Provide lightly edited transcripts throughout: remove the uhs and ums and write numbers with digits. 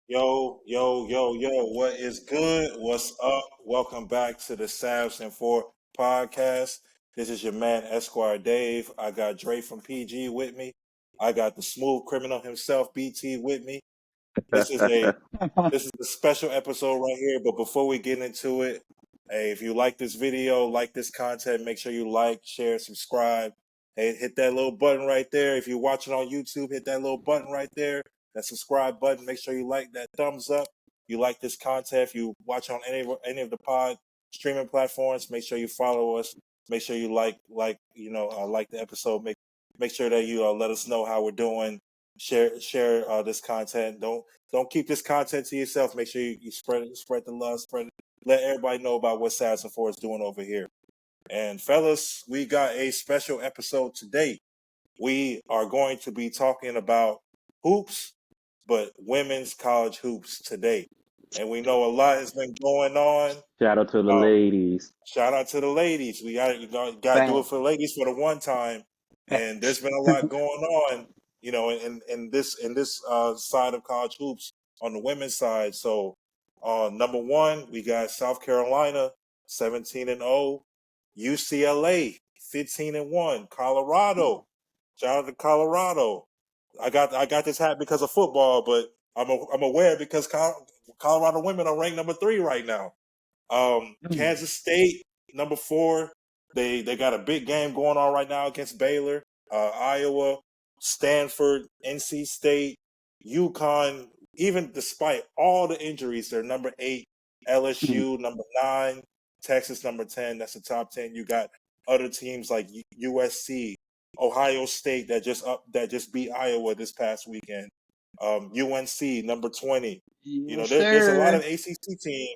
Yo, what is good? What's up? Welcome back to the Savs and Four podcast. This is your man, Esquire Dave. I got Dre from PG with me. I got the smooth criminal himself, BT, with me. This is a this is a special episode right here, but before we get into it, hey, if you like this video, like this content, make sure you like, share, subscribe. Hey, hit that little button right there. If you're watching on YouTube, hit that little button right there, that subscribe button. Make sure you like that thumbs up. You like this content. If you watch on any of the pod streaming platforms, make sure you follow us. Make sure you like the episode. Make sure that you let us know how we're doing. Share this content. Don't keep this content to yourself. Make sure you spread the love, let everybody know about what Sass and Four is doing over here. And fellas, we got a special episode today. We are going to be talking about hoops, but women's college hoops today. And we know a lot has been going on. Shout out to the Um, ladies. Shout out to the ladies. We got to do it Facts. for the ladies for the one time. And there's Facts. been a lot going on, in this side of college hoops on the women's side. So, number one, we got South Carolina 17-0, UCLA 15-1, Colorado. Shout out to Colorado. I got this hat because of football, but I'm aware because Colorado women are ranked number 3 right now. Kansas State, number 4. They got a big game going on right now against Baylor, Iowa, Stanford, NC State, UConn. Even despite all the injuries, they're number 8. LSU number 9, Texas number 10. That's the top 10. You got other teams like USC, Ohio State that just beat Iowa this past weekend. UNC number 20. Yes, There's a lot of sir. ACC teams.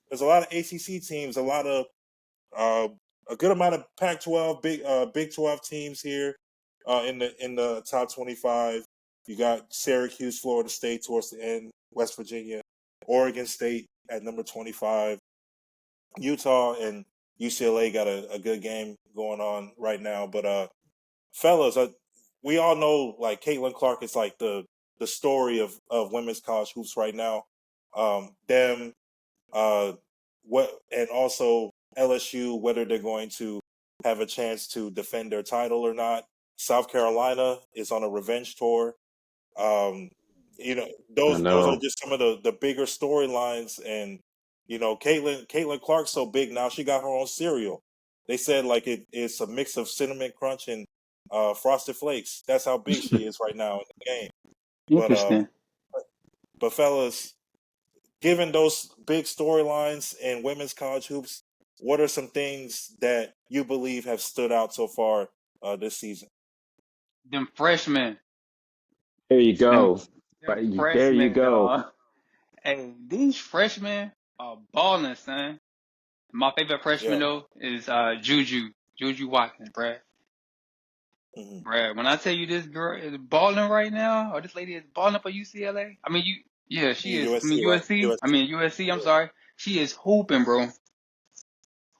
There's a lot of ACC teams, a lot of a good amount of Pac-12, Big 12 teams here in the top 25. You got Syracuse, Florida State towards the end, West Virginia, Oregon State at number 25. Utah and UCLA got a good game going on right now. But fellas, we all know like Caitlin Clark is like the story of women's college hoops right now. Them what and also LSU, whether they're going to have a chance to defend their title or not. South Carolina is on a revenge tour. Um, I those are know. just some of the bigger storylines, and Caitlin Clark's so big now she got her own cereal. They said like it's a mix of cinnamon crunch and frosted flakes. That's how big she is right now in the game. But Interesting. fellas, given those big storylines in women's college hoops, what are some things that you believe have stood out so far this season? Them freshmen. There you Them go. them There you freshmen, go. dog. Hey, these freshmen are balling, son. My favorite freshman Yeah. though is Juju. Juju Watkins, bruh. Hmm. Bruh, when I tell you this girl is balling right now, or this lady is balling for UCLA, I mean yeah, she is. I mean USC, right? USC. I USC. mean USC. I'm Yeah. sorry. She is hooping, bro.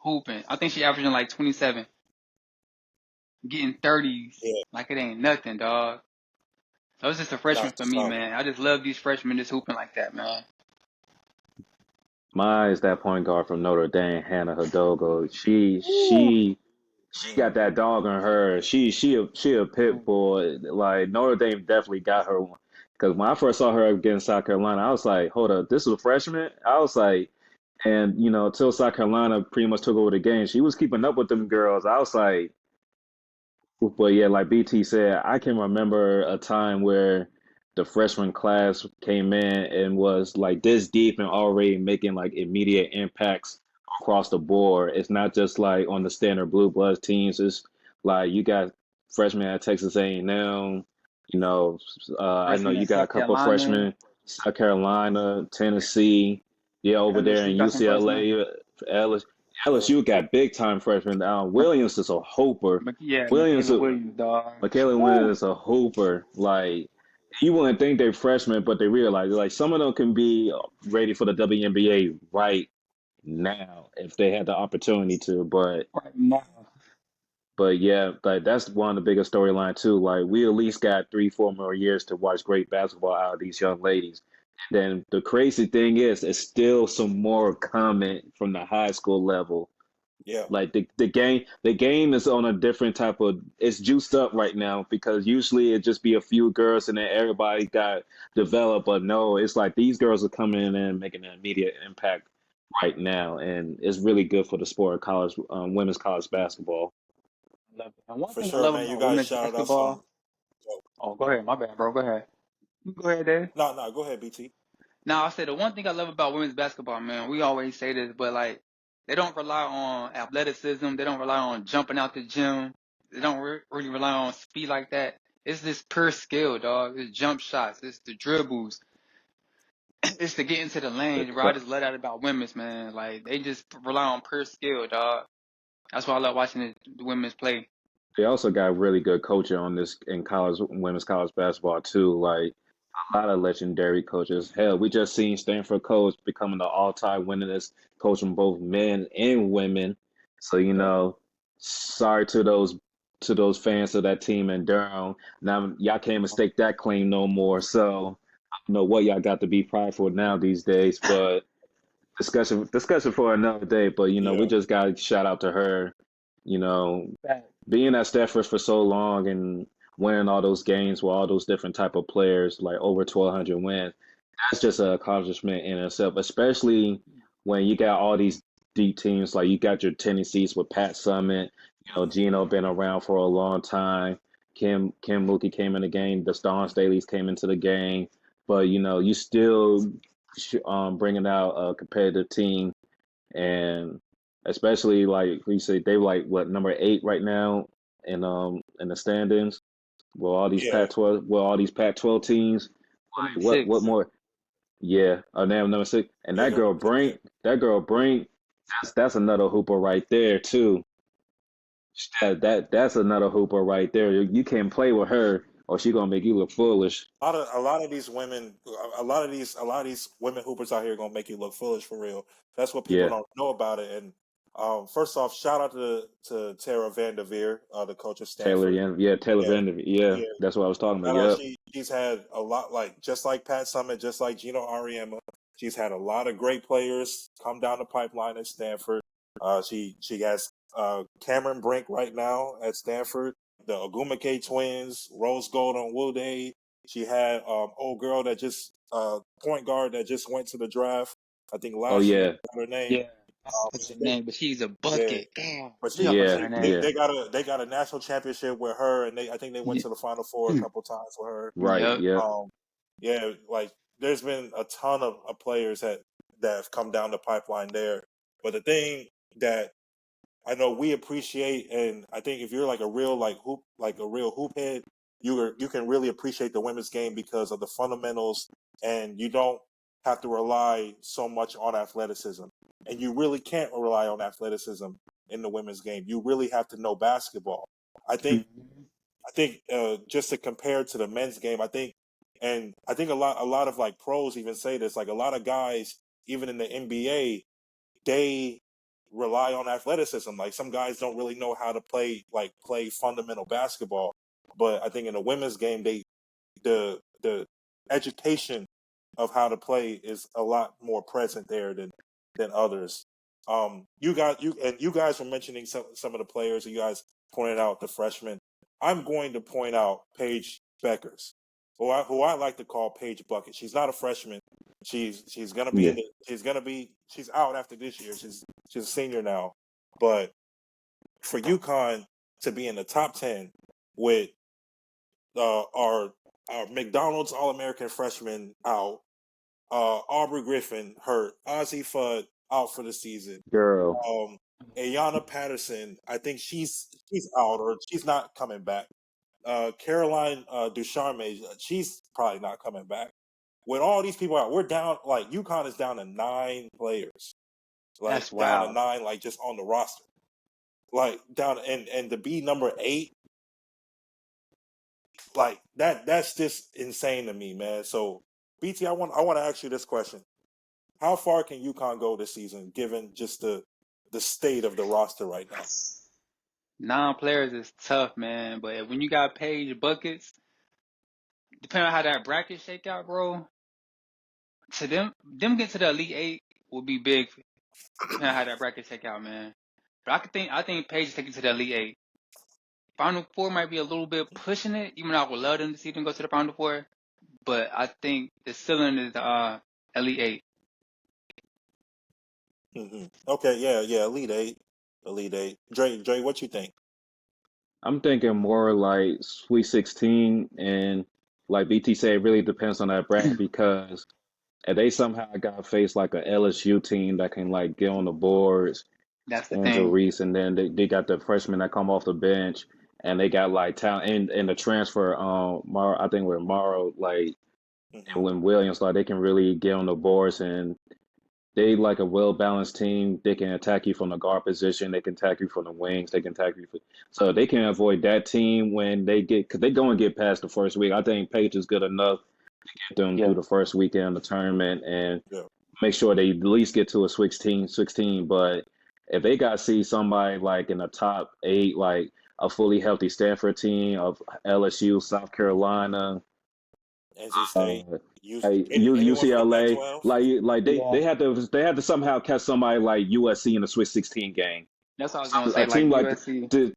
Hooping. I think she averaging like 27, getting 30s Yeah. like it ain't nothing, dog. That was just a freshman for That's me, tough. man. I just love these freshmen just hooping like that, man. Mine is that point guard from Notre Dame, Hannah Hidalgo. She Ooh. she she got that dog in her. She a pit bull. Like Notre Dame definitely got her one. Because when I first saw her against South Carolina, I was like, hold up, this is a freshman. I was like, and until South Carolina pretty much took over the game, she was keeping up with them girls. I was like, but yeah, like BT said, I can remember a time where the freshman class came in and was like this deep and already making like immediate impacts across the board. It's not just like on the standard blue blood teams. It's like you got freshmen at Texas A&M. You know, I know Freshman you in got a South couple of Carolina, freshmen, South Carolina, Tennessee, yeah, over there in LSU got some freshmen. UCLA, LSU got big time freshmen. Williams is a hooper. Yeah, Williams, Michaela Williams, dog. Michaela Woo. Williams is a hooper. Like you wouldn't think they're freshmen, but they realize like some of them can be ready for the WNBA right now if they had the opportunity to. Right now. But yeah, like that's one of the biggest storyline too. Like we at least got 3, 4 more years to watch great basketball out of these young ladies. Then the crazy thing is, it's still some more coming from the high school level. Yeah, Like the game is on a different type of. It's juiced up right now because usually it just be a few girls and then everybody got developed. But no, it's like these girls are coming in and making an immediate impact right now, and it's really good for the sport of college, women's college basketball. Love it. And one for thing I sure, love man. You about guys women's shouted out some. basketball. Oh, go ahead. My bad, bro. Go ahead. Go ahead, Dave. No, no, go ahead, BT. Now, I say the one thing I love about women's basketball, man, we always say this, but like, they don't rely on athleticism. They don't rely on jumping out the gym. They don't really rely on speed like that. It's this pure skill, dog. It's jump shots. It's the dribbles. It's to get into the The lane. Bro, I cra- just let out about women's, man. Like, they just rely on pure skill, dog. That's why I love watching the women's play. They also got really good coaching on this in college, women's college basketball too. Like a lot of legendary coaches. Hell, we just seen Stanford coach becoming the all-time winningest coach from both men and women. So Yeah, sorry to those fans of that team in Durham. Now y'all can't mistake that claim no more. So I don't know what y'all got to be prideful now these days, but discussion for another day. But we yeah, just got to shout out to her. You know, Fact. being at Stanford for so long and winning all those games with all those different type of players, like over 1,200 wins, that's just an accomplishment in itself. Especially when you got all these deep teams, like you got your Tennessees with Pat Summitt, Gino been around for a long time. Kim Mookie came in the game. The Dawn Staleys came into the game, but you still bringing out a competitive team and especially like you say they like what number 8 right now in the standings. Well, all these yeah. Pac-12 teams. The number Like, what six. more? Yeah, now number 6, and Yeah, they're number 6. Yeah. That girl Brink, that's another hooper right there too. That's another hooper right there. You can't play with her, or she gonna make you look foolish. A lot of these women, a lot of these women hoopers out here gonna make you look foolish for real. That's what people Yeah, don't know about it. And first off, shout out to Tara Vanderveer, the coach of Taylor. Stanford. Yeah, Taylor Yeah, Vanderveer. Yeah, yeah. that's what I was talking about. Shout out, Yep. she's had a lot, like just like Pat Summitt, just like Gino Ariema. She's had a lot of great players come down the pipeline at Stanford. She has Cameron Brink right now at Stanford. The Ogumake twins, Rose Gold on Woolday. She had old girl that just point guard that just went to the draft. I think Oh last year. yeah, I forgot her name. Yeah. I forget her They, name, but she's a yeah, bucket. Damn. but Yeah, she I but forgot yeah, her she they, name. yeah. they got a national championship with her, and I think they went Yeah. to the Final Four a couple times with her. Right. Yep. Yep. Um, yeah, like there's been a ton of players that have come down the pipeline there. But the thing that I know we appreciate, and I think if you're like a real hoop head, you can really appreciate the women's game because of the fundamentals, and you don't have to rely so much on athleticism, and you really can't rely on athleticism in the women's game. You really have to know basketball. I think Mhm. I think just to compare to the men's game, I think a lot of like pros even say this. Like a lot of guys, even in the NBA, they rely on athleticism. Like some guys don't really know how to play fundamental basketball. But I think in the women's game, the education of how to play is a lot more present there than others. You guys were mentioning some of the players, and you guys pointed out the freshmen. I'm going to point out Paige Bueckers, who I like to call Paige Bucket. She's not a freshman. She's gonna be Yeah. she's out after this year. She's a senior now. But for UConn to be in the top 10 with our McDonald's All American freshman out, Aubrey Griffin hurt, Ozzie Fudd out for the season. Girl. Um, Ayanna Patterson, I think she's out or she's not coming back. Caroline Ducharme, she's probably not coming back. With all these people out, we're down. Like UConn is down to 9 players, like That's down to wild. 9, like just on the roster, like down and to be number 8, like that's just insane to me, man. So BT, I want to ask you this question: how far can UConn go this season, given just the state of the roster right now? 9 players is tough, man. But when you got Paige buckets, depending on how that bracket shake out, bro, to them get to the Elite Eight will be big, depending on how that bracket check out, man. But I think Paige take it to the Elite Eight. Final Four might be a little bit pushing it, even though I would love them to see them go to the Final Four. But I think the ceiling is Elite Eight. Okay, yeah, Elite Eight. Dre, what you think? I'm thinking more like Sweet 16, and like BT said, it really depends on that bracket because if they somehow got to face like a LSU team that can like get on the boards, That's the Angel thing. Reese, and then they got the freshmen that come off the bench, and they got like talent and the transfer, I think with Morrow, like, Mm-hmm. and when Williams, like they can really get on the boards, and they like a well balanced team. They can attack you from the guard position. They can attack you from the wings. They can attack you. So they can avoid that team when they get because they go and get past the first week. I think Paige is good enough to get them Yeah. through the first weekend of the tournament and Yeah. make sure they at least get to a 16. But if they got to see somebody like in the top eight, like a fully healthy Stanford team of LSU, South Carolina, NC uh, State, anyone from the UCLA, Pac-12? like Yeah. they had to somehow catch somebody like USC in the Sweet 16 game. That's what I was gonna A say. Like team like USC.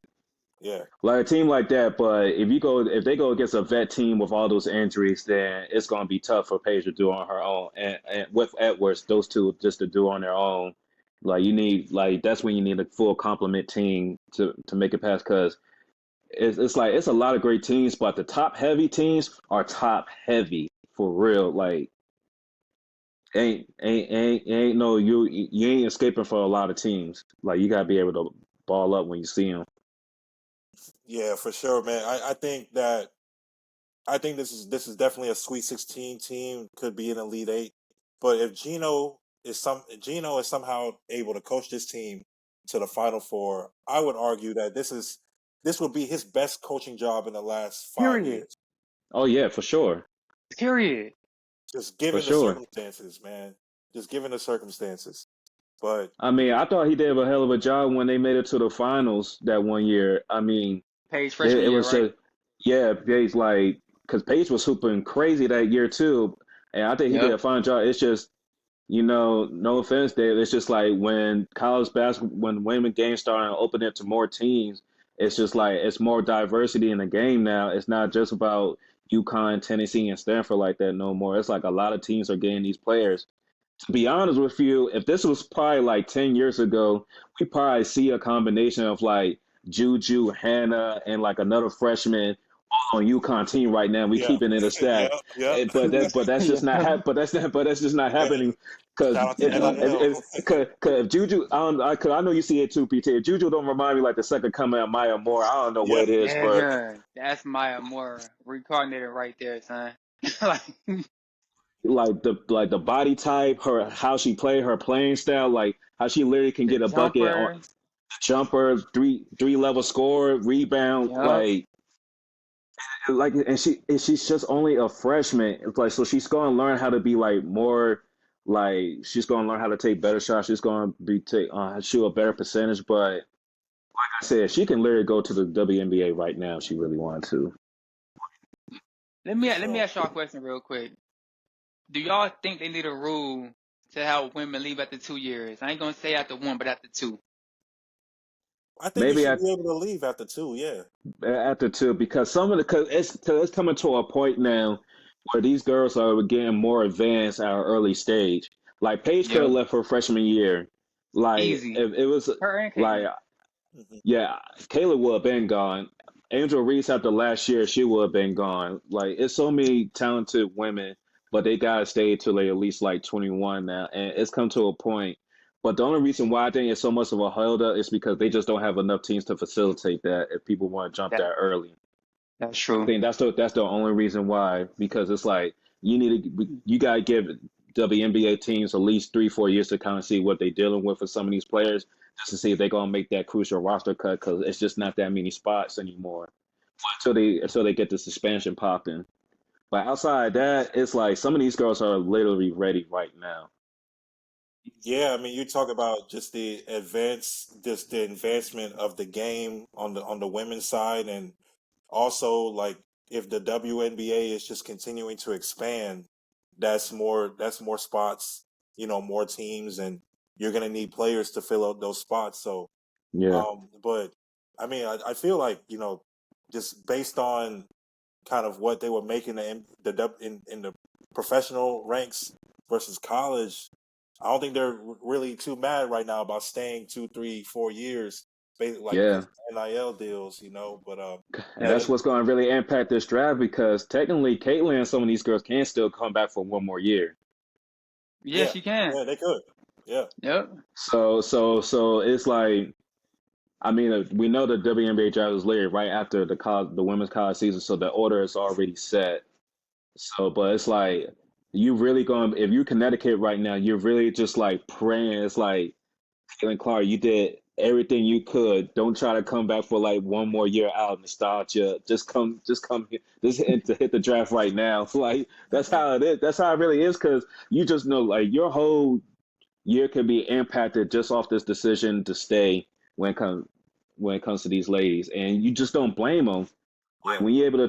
Yeah. like a team like that, but if they go against a vet team with all those injuries, then it's gonna be tough for Paige to do on her own. And with Edwards, those two just to do on their own, like you need like that's when you need a full complement team to make it past because it's like it's a lot of great teams, but the top heavy teams are top heavy for real. Like ain't no you ain't escaping for a lot of teams. Like you gotta be able to ball up when you see them. Yeah, for sure, man. I think this is definitely a Sweet 16 team. Could be an Elite Eight, but if Gino is somehow able to coach this team to the Final Four, I would argue that this would be his best coaching job in the last five Period. years. Oh yeah, for sure, Period. Just for given the sure. circumstances, man. Just given the circumstances. But I mean, I thought he did a hell of a job when they made it to the finals that one year. I mean, Paige freshman it year, was right? just yeah, Paige like because Paige was hooping crazy that year too, and I think he did Yep. a fine job. It's just no offense, Dave. It's just like when college basketball, when women games starting to open it to more teams, it's just like it's more diversity in the game now. It's not just about UConn, Tennessee, and Stanford like that no more. It's like a lot of teams are getting these players. To be honest with you, if this was probably like 10 years ago, we probably see a combination of like Juju, Hannah, and like another freshman on UConn team right now. We yeah, keeping it a yeah, stack. yeah, But that's just not Yeah. but that's just not yeah. happening because Shout out to NIL. if Juju cause I know you see it too, PT. If Juju don't remind me like the second coming of Maya Moore, I don't know Yeah, what it is, but Nigga, that's Maya Moore reincarnated right there, son. Like like the body type, her how she play, her playing style, like how she literally can the get a bucket on jumper. jumper, three level score, rebound, Yep. and she's just only a freshman. It's like so she's gonna learn how to be like more like she's gonna learn how to take better shots. She's gonna be take shoot a better percentage. But like I said, she can literally go to the WNBA right now if she really wanted to. Let me sure. ask y'all a question real quick. Do y'all think they need a rule to have women leave after 2 years? I ain't gonna say after one, but after two. I think you Maybe should be able to leave after two. Yeah, after two because some of the cause it's coming to a point now where these girls are getting more advanced at an early stage. Like Paige could have Yep. left her freshman year. Like Easy. if it was Her and like Caitlin. yeah, Kayla would have been gone. Angel Reese after last year, she would have been gone. Like it's so many talented women, but they gotta stay till they at least like 21 now, and it's come to a point. But the only reason why I think it's so much of a holdup is because they just don't have enough teams to facilitate that if people want to jump That that early. that's I true. think that's the only reason why because it's like you gotta give WNBA teams at least 3 4 years to kind of see what they're dealing with some of these players just to see if they're gonna make that crucial roster cut because it's just not that many spots anymore until they get this expansion popping. But outside that, it's like some of these girls are literally ready right now. yeah. I mean, you talk about just the advancement of the game on the women's side, and also like if the WNBA is just continuing to expand, that's more spots, more teams, and you're gonna need players to fill out those spots. So, Yeah, but I mean, I feel like just based on kind of what they were making in the professional ranks versus college, I don't think they're really too mad right now about staying 2, 3, 4 years, like yeah. because of NIL deals, But And yeah, that's what's going to really impact this draft because technically, Caitlyn and some of these girls can still come back for one more year. Yeah, yeah, she can. yeah, they could, yeah, Yep. So it's like, I mean, we know the WNBA draft is later right after the women's college season, so the order is already set. So, but it's like you really going if you Connecticut right now, you're really just like praying. It's like Caitlin Clark, you did everything you could. Don't try to come back for like one more year out nostalgia. Just come, to hit the draft right now. Like that's hmm how it is. That's how it really is because you just know like your whole year could be impacted just off this decision to stay when it comes to these ladies, and you just don't blame them. yeah, When you're able to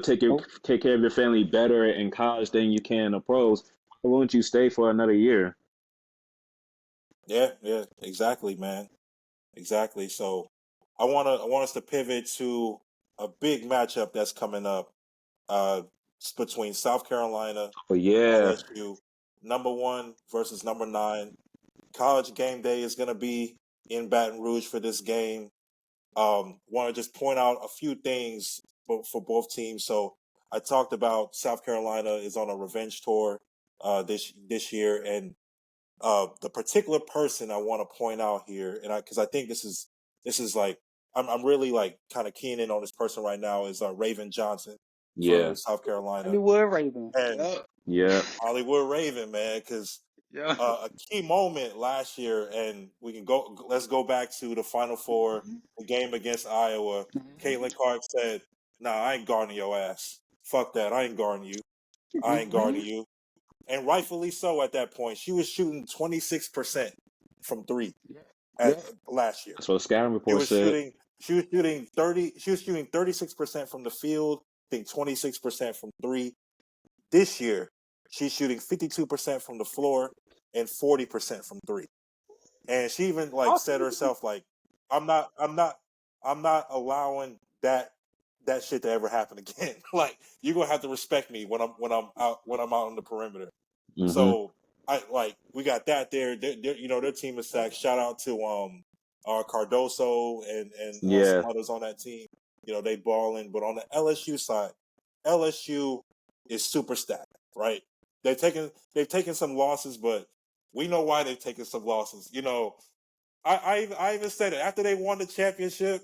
take care of your family better in college than you can in the pros, why won't you stay for another year? yeah, yeah, exactly, man, exactly. So, I want us to pivot to a big matchup that's coming up. It's between South Carolina But and yeah, LSU, number 1 versus number 9. College game day is going to be in Baton Rouge for this game. Want to just point out a few things for both teams. So I talked about South Carolina is on a revenge tour this year, and the particular person I want to point out here, and because I think this is like I'm really like kind of keying in on this person right now is Raven Johnson for yeah, South Carolina, Hollywood Raven. and Yep. yeah. Hollywood Raven, man, because Yeah. a key moment last year, and we can go. Let's go back to the Final Four, the game against Iowa. Caitlin Clark said, "Nah, I ain't guarding your ass. Fuck that. I ain't guarding you. I ain't Mm-hmm. guarding you." And rightfully so. At that point, she was shooting 26% from three Yeah. at Yeah. last year. That's what the scouting She report was said. shooting. She was shooting 30. She was shooting 36% from the field. I think 26% from three. This year, she's shooting 52% from the floor and 40% from three. And she even like said herself, like, I'm not allowing that shit to ever happen again. Like, you're gonna have to respect me when I'm out on the perimeter. Hmm. So we got that there. Their team is stacked. Shout out to Cardoso and some Yeah, others on that team. They balling. But on the LSU side, LSU is super stacked, right? They've taken some losses, but we know why they've taken some losses. I even said it after they won the championship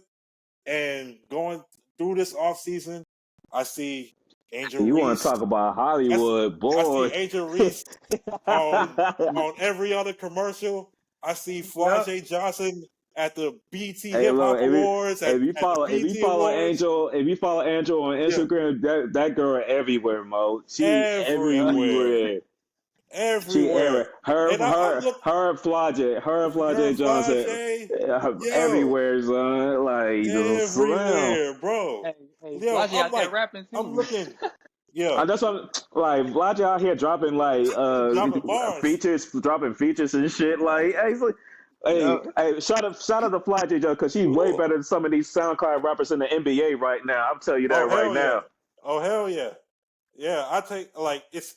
and going through this offseason, I see Angel you want to Reese. talk about I see, Hollywood, I see boy? Angel Reese on every other commercial. I see Yep. Flajay Johnson at the BT Hey, Hip look, Hop Awards, at the if you BT follow Awards. Angel, if you follow Angel on Yeah, Instagram, that girl everywhere, Mo. She Yep. everywhere, everywhere. She everywhere. everywhere. And I'm looking, Her and her Flajay Johnson, Flajay, yo, everywhere, son. Like the slam. everywhere, bro. Hey, Yo, Blasi out there rapping I'm too. looking, yeah, That's what like Vlad out here dropping like dropping bars. dropping features and shit. Like, Yep. hey, shout out to Fly J because she's way better than some of these SoundCloud rappers in the NBA right now. I'm telling you that Oh right hell yeah! now. Oh hell yeah! Yeah, I take like it's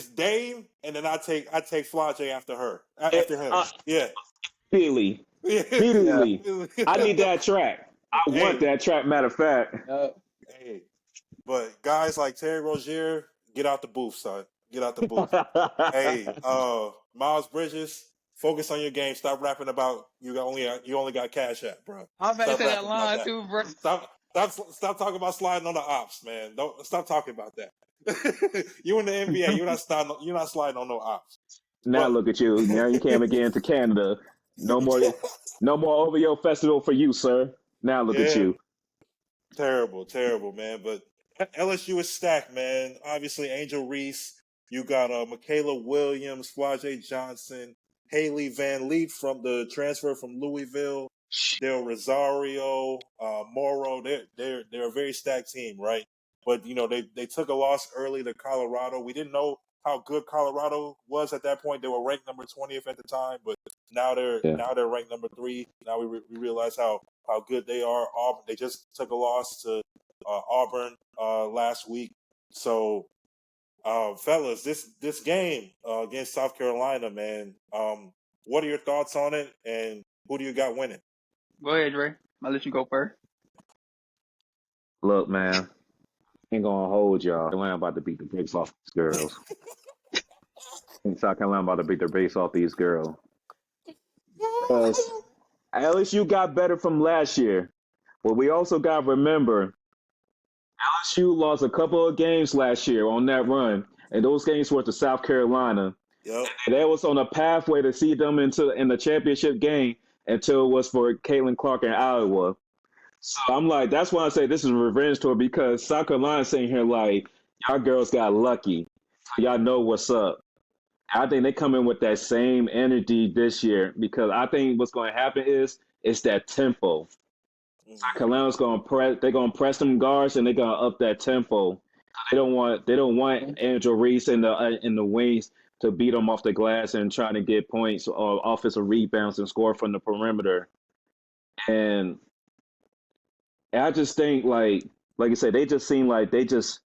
Dame, and then I take Flajay after her It, after him. Yeah, immediately, yeah. Yeah. immediately. I need that track. I want Hey, that track. Matter of fact, Yep. hey, but guys like Terry Rozier, get out the booth, son. Get out the booth. Hey, Miles Bridges, focus on your game. Stop rapping about you only got Cash App, bro. I'm about to Stop say that rapping about line that. too, bro. Stop talking about sliding on the ops, man. Don't stop talking about that. You in the NBA, you're not sliding on no ops. now But look at you. Now you can't even get into Canada. No more, no more OVO festival for you, sir. Now look at yeah, you. terrible, terrible, man. But LSU is stacked, man. Obviously, Angel Reese. You got Michaela Williams, Flajay Johnson, Haley Van Leet from the transfer from Louisville, Del Rosario, Morrow. They're a very stacked team, right? But they took a loss early to Colorado. We didn't know how good Colorado was at that point. They were ranked number 20th at the time, but now they're ranked number 3. Now we realize how good they are. Auburn, they just took a loss to Auburn last week. So, fellas, this game against South Carolina, man. What are your thoughts on it, and who do you got winning? Go ahead, Dre. I'll let you go first. Look, man, ain't gonna hold y'all. Atlanta about to beat the brakes off these girls. And South Carolina about to beat the brakes off these girls. Because LSU got better from last year, but we also got to remember LSU lost a couple of games last year on that run, and those games were to South Carolina. Yep. And they was on a pathway to see them in the championship game until it was for Caitlin Clark in Iowa. So I'm like, that's why I say this is a revenge tour, because South Carolina's saying here like, y'all girls got lucky. Y'all know what's up. I think they come in with that same energy this year, because I think what's going to happen is it's that tempo. South Carolina's going to press. They're going to press them guards, and they're going to up that tempo. They don't want Angel Reese in the wings to beat them off the glass and trying to get points or offensive rebounds and score from the perimeter. And I just think like I said, they just seem like they just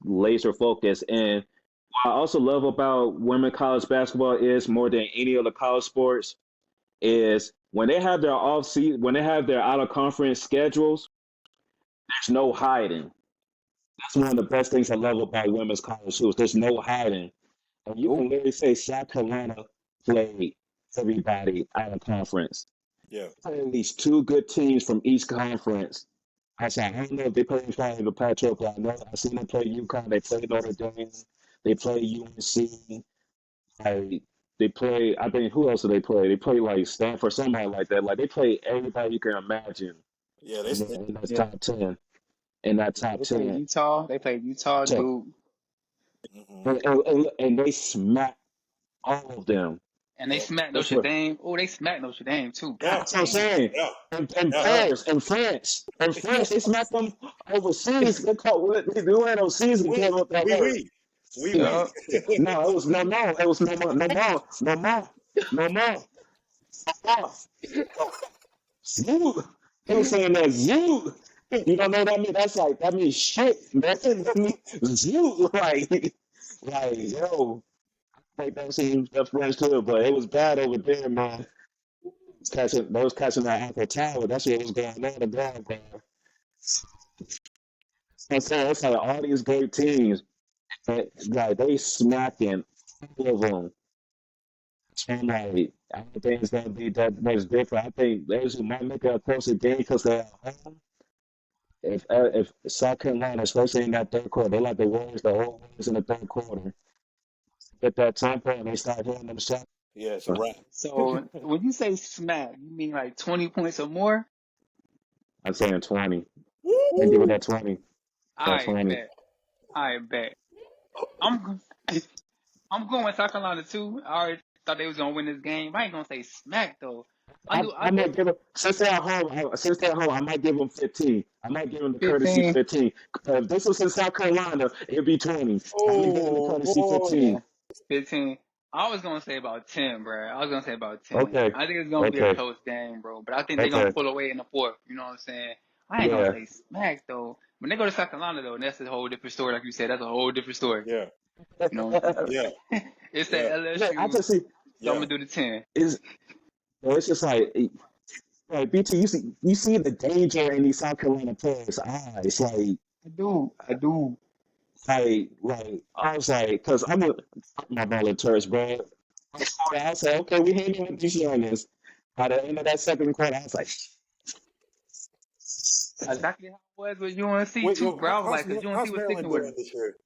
laser focused. And what I also love about women college basketball is, more than any other college sports, is when they have their off season, when they have their out of conference schedules, there's no hiding. That's one of the best things I love about women's college hoops. There's no hiding. And you can literally say South Carolina played everybody out of conference. Yeah. Played at least 2 good teams from each conference. I don't know if they played probably the Pac-12, but I know I seen them play UConn. They played Notre Dame. They played UNC. They play. I think, who else did they play? They play like Stanford, somebody like that. Like, they play everybody you can imagine. Yeah, in that top 10. In that top 10. They played Utah, Duke. And they smacked all of them. And they smacked Notre Dame. Oh, they smacked Notre Dame too. Yeah, that's what I'm saying. Yeah. And Paris, and France, they smacked them overseas. They caught the Orlando season came up that way. No, it was no more. It was no more. Zoo. He was saying that zoo. You don't know what that means? That means shit, man. That means zoo. Like, yo. Like, that seems that's French too, but it was bad over there, man. They was catching that Apple Tower. That's what was going on the ground, man. I'm saying, it's like all these great teams, like, they smacking all of them. So I'm like, I don't think it's gonna be that much different. I think they might make it a closer game because they're at home. If South Carolina, especially in that third quarter, they like the Warriors, the whole Warriors in the third quarter. Get that tempo and they start hitting them shots. Yeah, it's a wrap. So when you say smack, you mean like 20 points or more? I'm saying 20. And give it that 20. I bet. I'm going with South Carolina too. I already thought they was gonna win this game. I ain't gonna say smack though. I might give them, since they're at home, I might give them 15. I might give them the courtesy 15. If this was in South Carolina, it'd be 20. I would give them the courtesy 15. Yeah. 15. I was gonna say about 10, bro. I was gonna say about 10. Okay. I think it's gonna be a close game, bro. But I think they're gonna pull away in the fourth. You know what I'm saying? I ain't gonna say smack though. When they go to South Carolina though, that's a whole different story. Like you said, that's a whole different story. Yeah. You know what I'm saying? Yeah. It's that LSU. I just see. So I'm gonna do the 10. It's just like BT. You see the danger in these South Carolina players' eyes. Like, I do. Like, I was like, because I'm my ball at Terence, bro. I said, okay, we hanging with these youngins. By the end of that second quarter, I was like, exactly how it was with UNC too, bro. I was like, because UNC was sticking with it.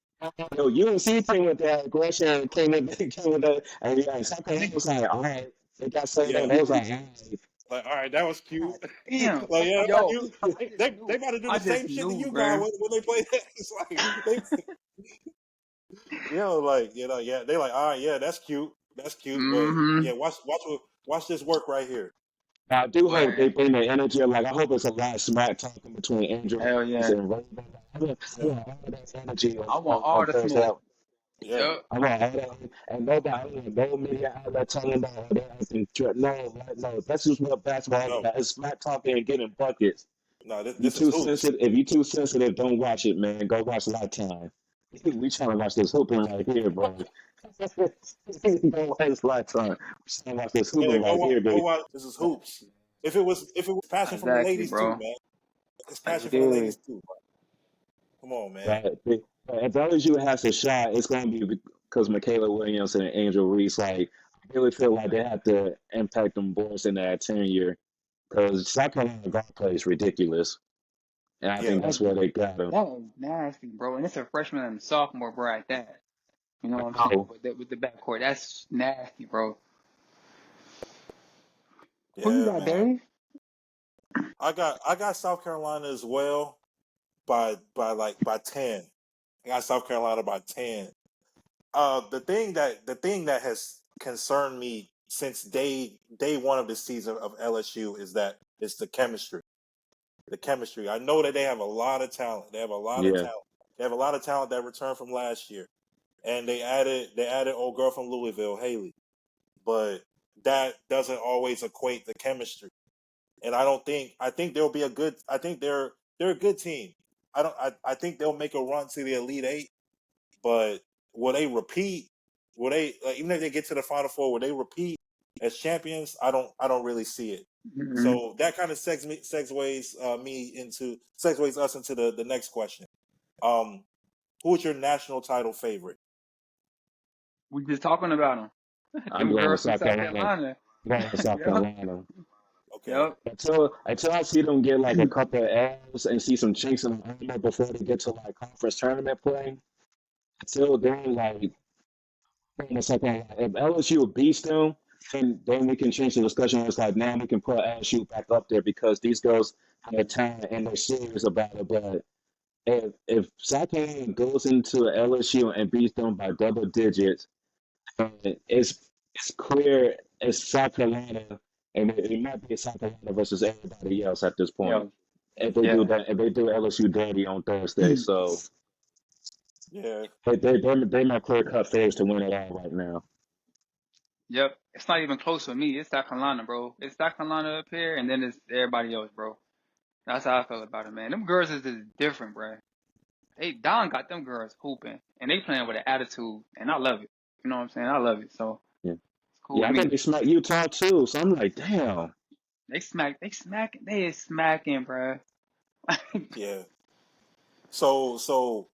Yo, UNC came with that aggression, came with that, and South Carolina was like, all right, they got saved up. They was like, all right. Like, all right, that was cute. Damn. Like, yeah, Yo, they about to do the same shit to you guys when they play that. It's like, yeah, they like, all right, yeah, that's cute. That's cute. But yeah, watch this work right here. I do hope they bring the energy. Like, I hope it's a lot of smack talking between Andrew and Raven. I want all that energy. I want all the smoke. Yeah. Yup. I'm like, and nobody, no media outlet telling about they acting. No, like, no, that's just what basketball is No. about. It's smack talking and getting buckets. No. You This is too hoops. sensitive. If you too sensitive, don't watch it, man. Go watch Lifetime. We trying to watch this hooping right here, bro. Go watch Lifetime. We trying to watch this Yeah. hooping right here, Go baby. watch. This is hoops. If it was passion from the Exactly, ladies too, bro. man. It's Like passion it for the is. ladies too. Bro. Come on, man. But if LSU has a shot, it's going to be because Michaela Williams and Angel Reese. Like, I really feel like they have to impact them boys in that tenure because South Carolina guard play is ridiculous, and I Yeah. think that's where they got them. That was nasty, bro. And it's a freshman and sophomore, bro, at that. You know what I'm saying? Oh, With the backcourt, that's nasty, bro. Who you Yeah, got, man. Dave? I got South Carolina as well by 10. I got South Carolina by 10. The thing that has concerned me since day one of the season of LSU is that it's the chemistry. The chemistry. I know that they have a lot of talent. They have a lot of yeah. talent. They have a lot of talent that returned from last year, and they added old girl from Louisville, Haley. But that doesn't always equate the chemistry. And I think they'll be a good. I think they're a good team. I think they'll make a run to the Elite Eight. But will they repeat? Will they even if they get to the Final Four? Will they repeat as champions? I don't really see it. Mm-hmm. So that kind of segues us into the next question. Who is your national title favorite? We just talking about them. I'm Them going with girls from South South Carolina. Carolina. I'm going with South Yep. Carolina. Okay. Yep. Until I see them get like a couple of L's and see some chinks in the armor before they get to like conference tournament play. Until then, like it's like if LSU beats them, then we can change the discussion. It's like now we can put LSU back up there because these girls have talent and they're serious about it. But if South Carolina goes into LSU and beats them by double digits, then it's clear it's South Carolina, and it might be South Carolina versus everybody else at this point. Yo. If they do Yeah. that, if they do LSU dirty on Thursday, so Yeah. they my clear cut favorites to win it all right now. Yep. It's not even close for me. It's South Carolina, bro. It's South Carolina up here, and then it's everybody else, bro. That's how I feel about it, man. Them girls is just different, bro. Don got them girls hooping, and they playing with an attitude, and I love it. You know what I'm saying? I love it. So Yeah. it's cool Yeah, with I think me. they smacked Utah too. So I'm like, damn. They is smacking, bro. Yeah. So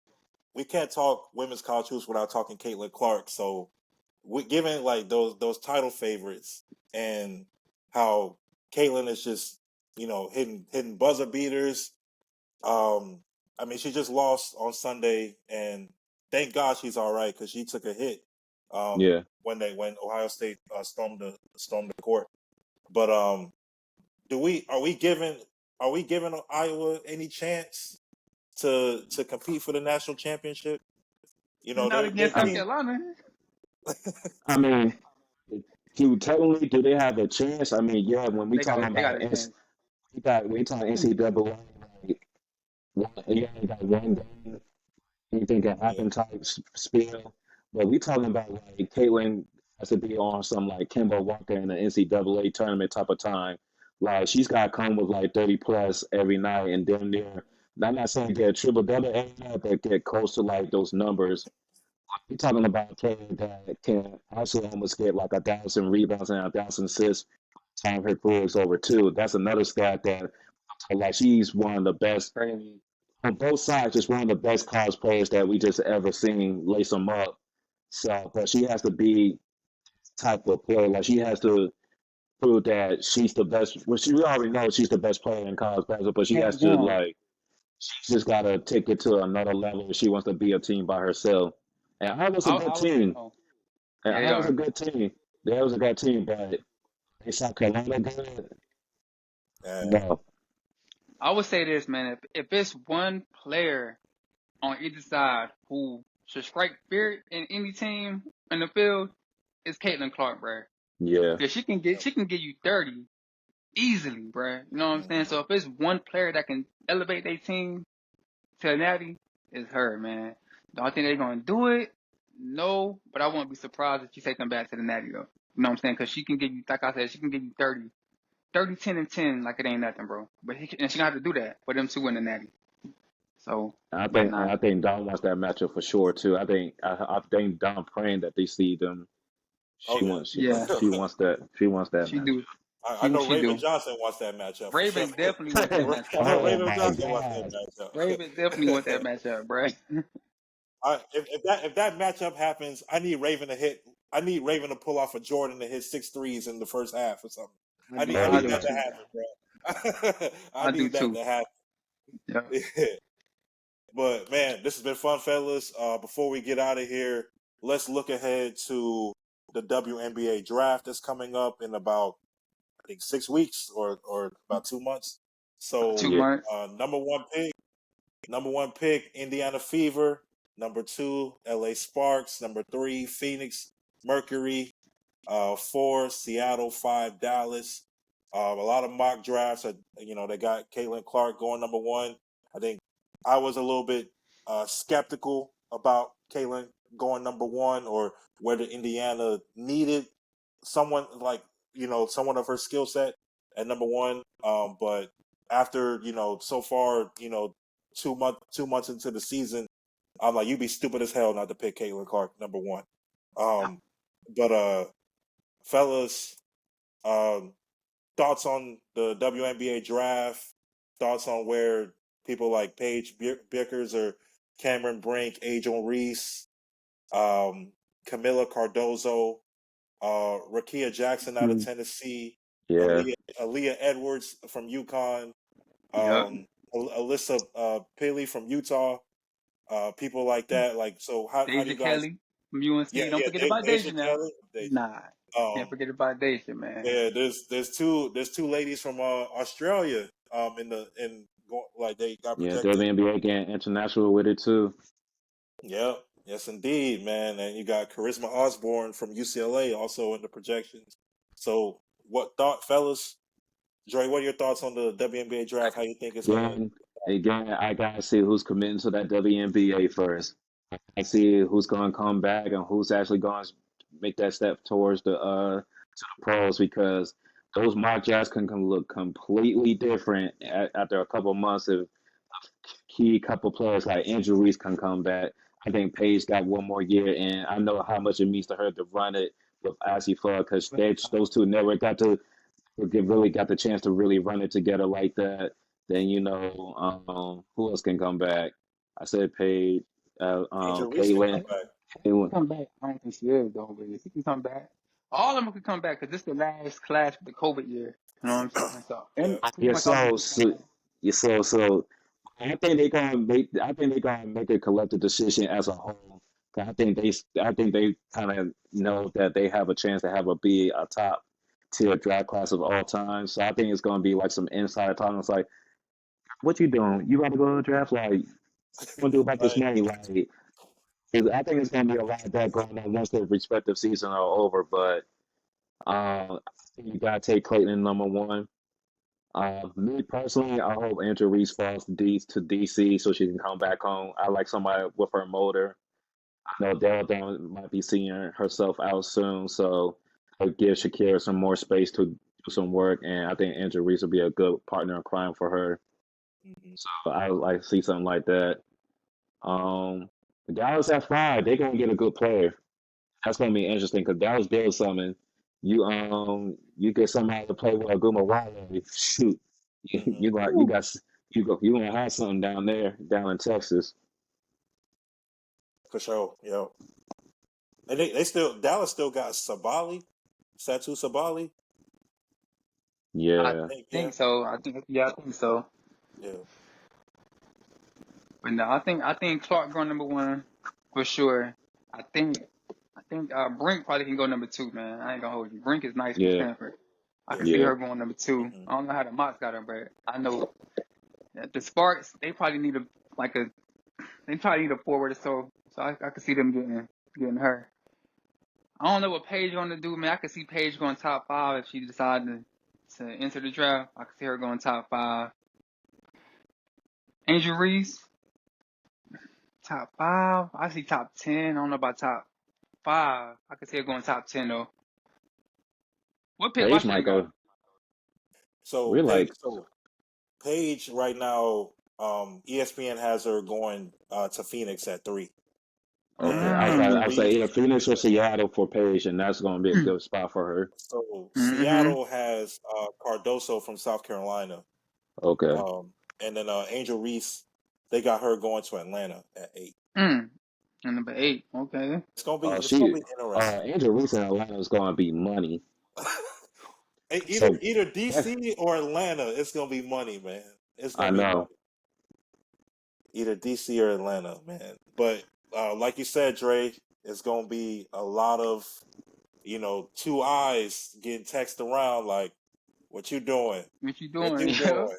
we can't talk women's college hoops without talking Caitlin Clark. So we given like those title favorites and how Caitlin is just hitting buzzer beaters. I mean, she just lost on Sunday, and thank God she's all right because she took a hit Yeah. when Ohio State stormed the court. But are we giving Iowa any chance to compete for the national championship? You know, Not their against South Um, team. Carolina. I mean, technically, do they have a chance? I mean, yeah. When we talking They got about a chance. we talking NCAA, like you only got one game. Anything can Yeah, happen type spiel. But we talking about like Caitlin has to be on some like Kimbo Walker in the NCAA tournament type of time. Like she's got to come with like 30 plus every night and damn near. I'm not saying get a triple double every night, but get close to like those numbers. We're talking about a player that can also almost get like 1,000 rebounds and 1,000 assists time her career is over too. That's another stat that like she's one of the best Crazy. on both sides, just one of the best college players that we just ever seen lace them up. So, but she has to be type of player. Like she has to prove that she's the best. Well, we already know she's the best player in college basketball, but she has Hands to down. like she's just got to take it to another level if she wants to be a team by herself. And Iowa's a good I would. team. Oh, And yeah, they Iowa's a are. good team. Iowa's a good team, but is South Carolina good? yeah, No. I would say this, man. If it's one player on either side who should strike fear in any team in the field, it's Caitlin Clark, bro. Yeah. Because yep. she can give you 30 easily, bro. You know what I'm saying? Mhm. So if it's one player that can elevate their team to a natty, it's her, man. Do I think they're gonna do it? No, but I wouldn't be surprised if she take him back to the Natty though. You know what I'm saying? Because she can give you, like I said, she can give you 30, 10, and 10 like it ain't nothing, bro. But and she gonna have to do that for them two in the Natty. So, but nah, I think Dom wants that matchup for sure too. I think Dom praying that they see them. Oh yeah. yeah, She wants that she match. do. I know She Raven do. Johnson wants that matchup for sure. Raven definitely wants that I matchup, know bro. Oh Raven my Johnson wants God. that Raven definitely want that matchup. matchup, bro. If that matchup happens, I need Raven to hit. I need Raven to pull off a Jordan to hit 6 threes in the first half or something. I I need do that to too. happen, bro. I I do need that too. to happen. Yeah. But man, this has been fun, fellas. Before we get out of here, let's look ahead to the WNBA draft that's coming up in about I think 6 weeks or about 2 months. About two So Yeah, months. number one pick, Indiana Fever. Number 2, LA Sparks. Number 3, Phoenix Mercury. 4, Seattle. 5, Dallas. A lot of mock drafts. They got Caitlin Clark going number 1. I think I was a little bit skeptical about Caitlin going number 1 or whether Indiana needed someone like someone of her skill set at number 1. But after so far 2 months into the season, I'm like, you'd be stupid as hell not to pick Caitlin Clark number 1. But fellas, um, thoughts on the WNBA draft? Thoughts on where people like Paige Bueckers or Cameron Brink, Angel Reese, Camila Cardozo, Rakia Jackson out of Tennessee, yeah, Aaliyah Edwards from UConn, Yep. Alyssa Piley from Utah, people like that. Like, so how do Deja you guys? Kelly from UNC. Don't Yeah, forget about Deja Deja now. Kelly, Deja. Nah, can't Um, forget about Deja, man. yeah, there's two ladies from Australia like they got yeah. projected. WNBA getting international with it too. Yep. Yes, indeed, man. And you got Charisma Osborne from UCLA also in the projections. So, what thought, fellas? Dre, what are your thoughts on the WNBA draft? How you think it's gonna? Again, again, I gotta see who's committing to that WNBA first. I see who's going to come back and who's actually going to make that step towards the to the pros because those mock drafts can look completely different after a couple months if key couple players like Andrew Reese can come back. I think Paige got one more year, and I know how much it means to her to run it with Ashley Flood because those two never got to really got the chance to really run it together like that. Then who else can come back? I said Paige, Angel Reese can come Caitlin. back. Can come back. I don't think she is though, but if she can come back, all of them could come back because this is the last class of the COVID year. You know what I'm saying? So, Yeah. and pretty Yeah, much all of them so can come so back. yeah, so I think they're gonna make a collective decision as a whole. 'Cause I think they kind of know that they have a chance to be a top tier draft class of all time. So I think it's gonna be like some insider talking. It's like, what you doing? You about to go to the draft? Like, what you gonna do about this Right. money? Like, 'cause I think it's gonna be a lot of that going on once their respective season are over. But I think you gotta take Clayton number 1. Me personally, I hope Andrew Reese falls to DC so she can come back home. I like somebody with her motor. I know Daryl Down might be seeing herself out soon, so I'll give Shakira some more space to do some work, and I think Andrew Reese will be a good partner in crime for her. Mhm. So I would like to see something like that. The Dallas at 5, they're gonna get a good player. That's gonna be interesting because Dallas did something. You get somebody to play with a Gumawale, shoot, Mhm. you Woo. got you gonna have something down there down in Texas. For sure. Yeah. And they still Dallas still got Satu Sabali. I Yeah, I think yeah. think so. I think so. Yeah. But no, I think Clark going number 1 for sure. I think Brink probably can go number 2, man. I ain't gonna hold you. Brink is nice from yeah, Stanford. I can Yeah. see yeah, her going number 2. Mhm. I don't know how the Mocs got her, but I know that the Sparks they probably need they probably need a forward or so. So I could see them getting her. I don't know what Paige gonna do, man. I could see Paige going top 5 if she decided to enter the draft. I could see her going top 5. Angel Reese, Top 5? I see top 10. I don't know about top 5. I could see it going top 10 though. What pick Paige Washington might got? go. So We're like, Paige right now, ESPN has her going to Phoenix at 3. okay. And I was Angel about, I Mm. say Reese, either Phoenix or yeah. Seattle for Paige, and that's going to be a good spot for her. So Mm-hmm. Seattle has Cardoso from South Carolina. Okay. And then Angel Reese, they got her going to Atlanta at 8. And number 8. Okay. It's gonna be She, interesting. Angel Reese in Atlanta is going to be money. So Either DC or Atlanta, it's gonna be money, man. It's I gonna be know. money. Either DC or Atlanta, man. But like you said, Dre, it's gonna be a lot of two eyes getting texted around like, "What you doing? What you What doing? you Yeah. doing?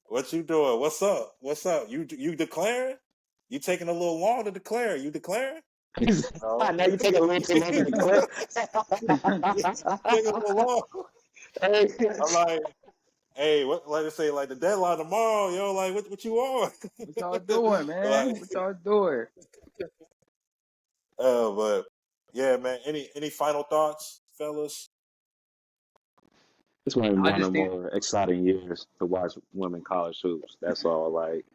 What you doing? What's up? What's up? You declaring? You taking a little long to declare? You declaring? No. Now you take a little too long to declare. Taking a little long. I'm like, hey, what? Like I say, like the deadline tomorrow, yo. Like, what you on? What y'all doing, man? Like, What y'all doing? but yeah, man. Any final thoughts, fellas? It's one I of just the think, more exciting years to watch women college hoops. That's all. Like,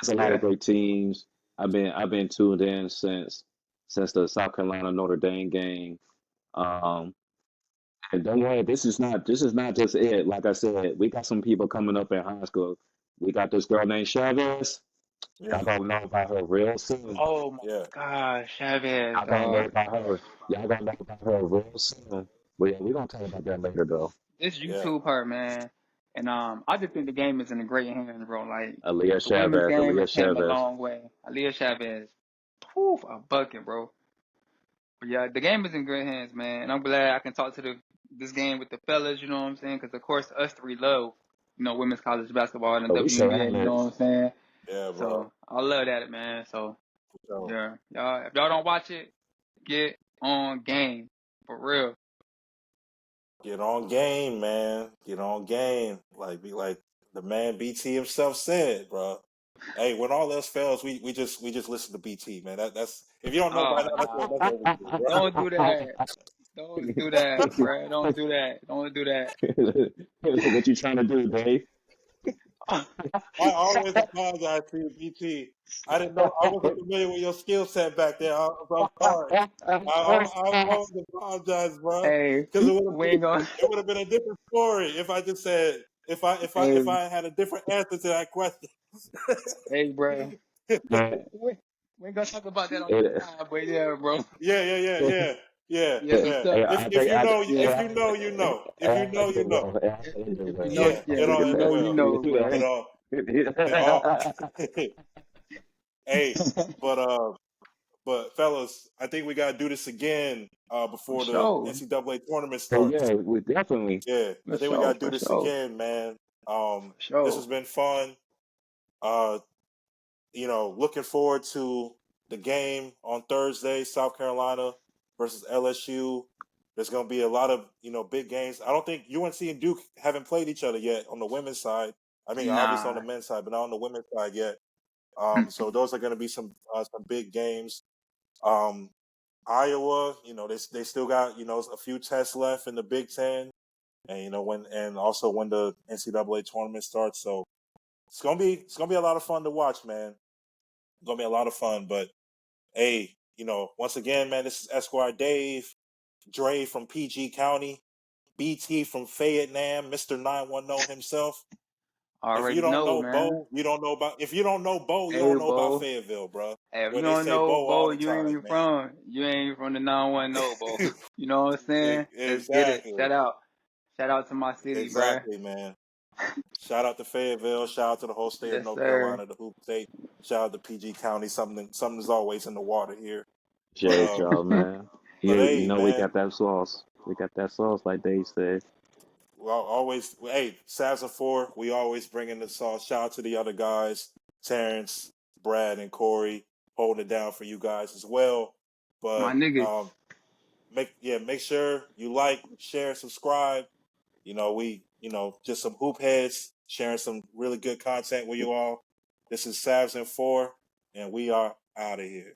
it's a lot yeah. of great teams. I've been tuned in since the South Carolina Notre Dame game. Um, and don't worry, this is not just it. Like I said, we got some people coming up in high school. We got this girl named Chavez. Y'all Yeah, gonna know about her real soon. Oh my yeah, gosh, Chavez, Y'all gonna know dog. about her. Y'all gonna know about her real soon. But yeah, we're gonna talk about that later though. This yeah, YouTube her, man. And I just think the game is in a great hands, bro. Like Aaliyah the women's Chavez, game Aaliyah has came a Chavez. long way. Aaliyah Chavez, poof, a bucket, bro. But yeah, the game is in great hands, man. And I'm glad I can talk to this game with the fellas. You know what I'm saying? Because of course us three love, women's college basketball and Oh, the we WNBA. You surrounded. know what I'm saying? yeah, bro. So I love that, man. So So yeah, y'all if y'all don't watch it, get on game for real. get on game, man. Get on game. Like be like the man BT himself said, bro. Hey, when all else fails, we just listen to BT, man. That's if you don't know by Oh now, that's nah, what we do, bro. don't do that. Don't do that, bruh. Don't do that. Don't do that. What you trying to do, Dave? I always apologize to you, BT. I didn't know I wasn't familiar with your skill set back there. I'm sorry. I always apologize, bro, Hey, because we ain't gonna. it would have been a different story if I just said if Hey, I had a different answer to that question. hey, bruh. Man, We ain't gonna talk about that on this it, time, but yeah, bro. Yeah. Yeah, so hey, I If think you know, yeah. if you know, you know. If you know, you know. If you know, Yeah, yeah. you If know, you and you know, you will. know, You bruh. know, and all. Hey, but fellas, I think we gotta do this again For before the sure. NCAA tournament Oh starts. yeah, we definitely. Yeah, For I think we sure. gotta do For this sure. again, man. For This has sure. been fun. Uh, looking forward to the game on Thursday, South Carolina versus LSU. There's going to be a lot of, big games. I don't think UNC and Duke haven't played each other yet on the women's side. I mean, obviously on the Nah. men's side, but not on the women's side yet. So those are going to be some big games. Um, Iowa, they still got, a few tests left in the Big Ten, and also when the NCAA tournament starts. So it's gonna be a lot of fun to watch, man. It's gonna be a lot of fun. But hey, once again, man, this is Esquire Dave, Dre from PG County, BT from Fayette, Mr. 910 himself. If you Already don't know, know man. Bo, you don't know about. If you don't know Bo, you Hey, don't know about Bo. Fayetteville, bro. Hey, if you Where they don't say know, Bo all Bo, the time, you ain't from the 910, Bo. man. You know what I'm saying? Let's get it. Exactly, Shout out to my city, bruh. exactly, man. Shout out to Fayetteville. Shout out to the whole state of Yes, North sir. Carolina, the Hoop State. Shout out to PG County. Something's always in the water here. But Appreciate y'all, man. You hey, know we man, got that sauce. We got that sauce, like Dave said. Savs and four, we always bring in the sauce. Shout out to the other guys, Terence, Brad, and Corey, holding it down for you guys as well. My But niggas. make sure you like, share, subscribe. Just some hoop heads sharing some really good content with you all. This is Savs and four, and we are Out of here.